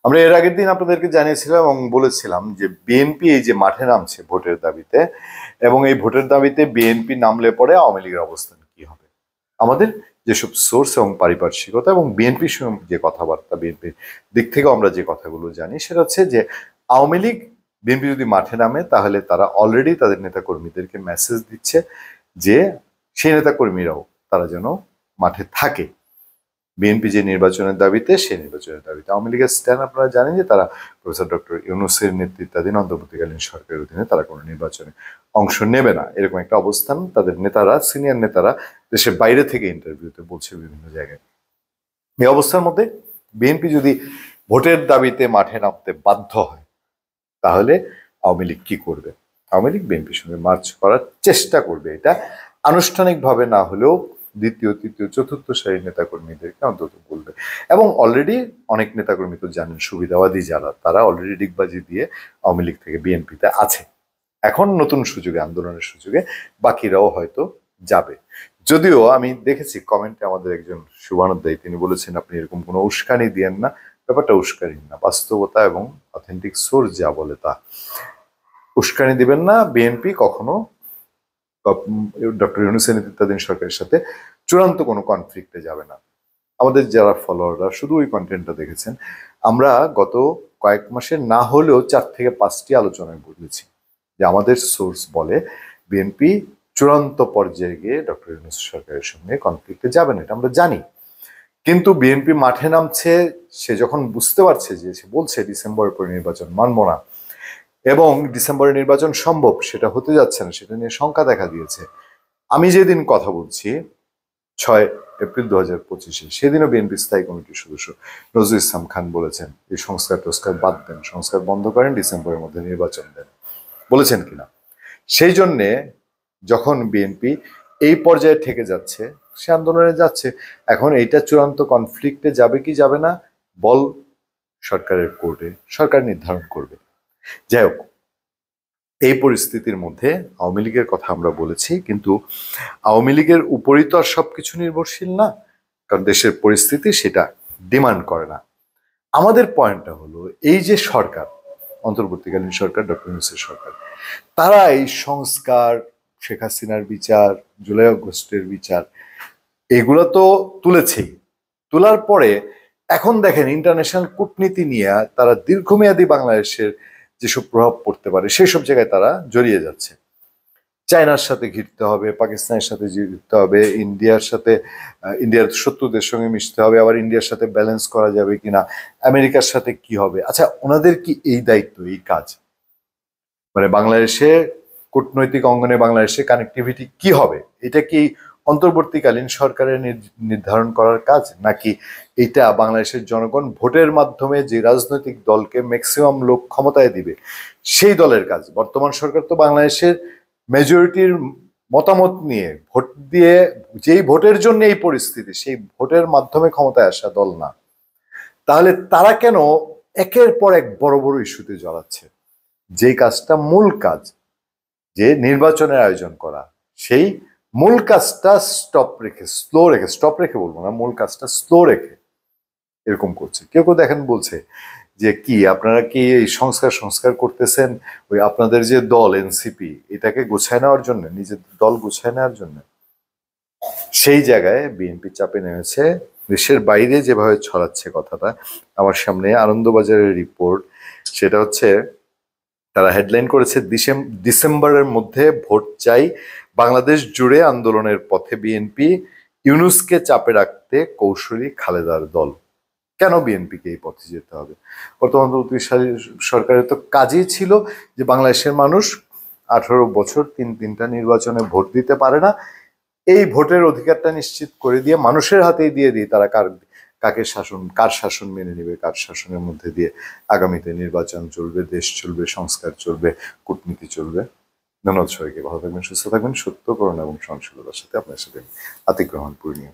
আমরা এর আগের দিন আপনাদেরকে জানিয়েছিলাম এবং বলেছিলাম যে বিএনপি এই যে মাঠে নামছে ভোটের দাবিতে, এবং এই ভোটের দাবিতে বিএনপি নামলে পরে আওয়ামী লীগের অবস্থান কি হবে। আমাদের যেসব সোর্স এবং পারিপার্শ্বিকতা এবং বিএনপির সঙ্গে যে কথাবার্তা, বিএনপির দিক থেকে আমরা যে কথাগুলো জানি সেটা হচ্ছে যে আওয়ামী লীগ বিএনপি যদি মাঠে নামে তাহলে তারা অলরেডি তাদের নেতাকর্মীদেরকে মেসেজ দিচ্ছে যে সেই নেতাকর্মীরাও তারা যেন মাঠে থাকে। বিএনপি যে নির্বাচনের দাবিতে সেই নির্বাচনের দাবিতে আওয়ামী লীগের স্ট্যান্ড আপনারা জানেন যে তারা প্রফেসর ডক্টর ইউনূসের নেতৃত্বাধীন অন্তর্বর্তীকালীন সরকারের অধীনে তারা কোনো নির্বাচনে অংশ নেবে না, এরকম একটা অবস্থান তাদের নেতারা, সিনিয়র নেতারা দেশের বাইরে থেকে ইন্টারভিউতে বলছে বিভিন্ন জায়গায়। এই অবস্থার মধ্যে বিএনপি যদি ভোটের দাবিতে মাঠে নামতে বাধ্য হয় তাহলে আওয়ামী লীগ কি করবে? আওয়ামী লীগ বিএনপির সঙ্গে মার্চ করার চেষ্টা করবে, এটা আনুষ্ঠানিকভাবে না হলেও দ্বিতীয় তৃতীয় চতুর্থ সারির নেতাকর্মীদেরকে অন্তত বলবে। এবং অলরেডি অনেক নেতাকর্মী তো জানেন, সুবিধাবাদী যারা তারা অলরেডি ডিগবাজি দিয়ে আওয়ামী লীগ থেকে বিএনপিতে আছে। এখন নতুন সুযোগে, আন্দোলনের সুযোগে বাকিরাও হয়তো যাবে। যদিও আমি দেখেছি কমেন্টে আমাদের একজন শুভানুধ্যায়ী তিনি বলেছেন আপনি এরকম কোনো উস্কানি দিয়েন না, ব্যাপারটা উস্কানি না, বাস্তবতা এবং অথেন্টিক সোর্স যা বলে তা। উস্কানি দিবেন না, বিএনপি কখনো ডক্টর ইউনূসের নেতৃত্বাধীন সরকারের সাথে চূড়ান্ত কোনো কনফ্লিক্টে যাবে না। আমাদের যারা ফলোয়াররা শুধু ওই কন্টেন্টটা দেখেছেন, আমরা গত কয়েক মাসে না হলেও 4 থেকে 5টি আলোচনায় বলেছি যে আমাদের সোর্স বলে বিএনপি চূড়ান্ত পর্যায়ে গিয়ে ডক্টর ইউনূস সরকারের সঙ্গে কনফ্লিক্টে যাবে না, এটা আমরা জানি। কিন্তু বিএনপি মাঠে নামছে, সে যখন বুঝতে পারছে যে সে বলছে ডিসেম্বরের পরে নির্বাচন মানব না এবং ডিসেম্বরে নির্বাচন সম্ভব সেটা হতে যাচ্ছে না, সেটা নিয়ে শঙ্কা দেখা দিয়েছে। আমি যেদিন কথা বলছি 6 এপ্রিল 2025, সেদিনও বিএনপি স্থায়ী কমিটির সদস্য নজরুল ইসলাম খান বলেছেন এই সংস্কার টস্কার বাদ দেন, সংস্কার বন্ধ করেন, ডিসেম্বরের মধ্যে নির্বাচন দেন, বলেছেন কিনা। সেই জন্যে যখন বিএনপি এই পর্যায়ে থেকে যাচ্ছে, সে আন্দোলনে যাচ্ছে, এখন এইটা চূড়ান্ত কনফ্লিক্টে যাবে কি যাবে না বল সরকারের কোর্টে, সরকার নির্ধারণ করবে। যাই হোক, এই পরিস্থিতির মধ্যে আওয়ামী লীগের কথা আমরা বলেছি, কিন্তু আওয়ামী লীগের উপরই তো আর সবকিছু নির্ভরশীল না, কারণ দেশের পরিস্থিতি সেটা ডিমান্ড করে না। আমাদের পয়েন্টটা হলো এই যে সরকার, অন্তর্বর্তীকালীন সরকার, ডক্টর ইউনূসের সরকার, তারা এই সংস্কার, শেখ হাসিনার বিচার, জুলাই আগস্টের বিচার, এগুলো তো তুলেছেই। তোলার পরে এখন দেখেন ইন্টারন্যাশনাল কূটনীতি নিয়ে তারা দীর্ঘমেয়াদী বাংলাদেশের যেসব প্রভাব পড়তে পারে সেই সব জায়গায় তারা জড়িয়ে যাচ্ছে। চায়নার সাথে ঘিরতে হবে, পাকিস্তানের সাথে ঘিরতে হবে, ইন্ডিয়ার সাথে, ইন্ডিয়ার শত্রুদের সঙ্গে মিশতে হবে, আবার ইন্ডিয়ার সাথে ব্যালেন্স করা যাবে কিনা, আমেরিকার সাথে কি হবে। আচ্ছা, ওনাদের কি এই দায়িত্ব, এই কাজ, মানে বাংলাদেশে কূটনৈতিক অঙ্গনে বাংলাদেশে কানেক্টিভিটি কি হবে, এটা কি অন্তর্বর্তীকালীন সরকারের নির্ধারণ করার কাজ, নাকি এটা বাংলাদেশের জনগণ ভোটের মাধ্যমে যে রাজনৈতিক দলকে ম্যাক্সিমাম লোক ক্ষমতায় দিবে সেই দলের কাজ? বর্তমান সরকার তো বাংলাদেশের মেজরিটির মতামত নিয়ে ভোট দিয়ে, যেই ভোটের জন্য এই পরিস্থিতি, সেই ভোটের মাধ্যমে ক্ষমতায় আসা দল না। তাহলে তারা কেন একের পর এক বড় বড় ইস্যুতে জড়াচ্ছে? যেই কাজটা মূল কাজ, যে নির্বাচনের আয়োজন করা, সেই মূল কাজটা স্টপ রেখে, স্লো রেখে, স্টপ রেখে বলবো না, মূল কাজটা স্লো রেখে এরকম করছে। কেউ কেউ দেখেন বলছে যে কি আপনারা কি এই সংস্কার করতেছেন ওই আপনাদের যে দল এনসিপি, এটাকে গোছায় নেওয়ার জন্য, নিজের দল গোছায় নেওয়ার জন্য। সেই জায়গায় বিএনপি চাপে নেমেছে, দেশের বাইরে যেভাবে ছড়াচ্ছে কথাটা। আমার সামনে আনন্দবাজারের রিপোর্ট, সেটা হচ্ছে তারা হেডলাইন করেছে ডিসেম্বরের মধ্যে ভোট চাই, বাংলাদেশ জুড়ে আন্দোলনের পথে বিএনপি, ইউনূসকে চাপে রাখতে কৌশলী খালেদার দল। কেন বিএনপিকে এই পথে যেতে হবে? বর্তমান সরকারের তো কাজই ছিল যে বাংলাদেশের মানুষ 18 বছর 3টা নির্বাচনে ভোট দিতে পারে না, এই ভোটের অধিকারটা নিশ্চিত করে দিয়ে মানুষের হাতেই দিয়ে দিই তারা কার শাসন মেনে নেবে, কার শাসনের মধ্যে দিয়ে আগামীতে নির্বাচন চলবে, দেশ চলবে, সংস্কার চলবে, কূটনীতি চলবে। ধন্যবাদ সবাইকে, ভালো থাকবেন, সুস্থ থাকবেন, সত্য, করুণা এবং সহনশীলতার সাথে আপনার সাথে আতিক রহমান পূর্ণিয়া।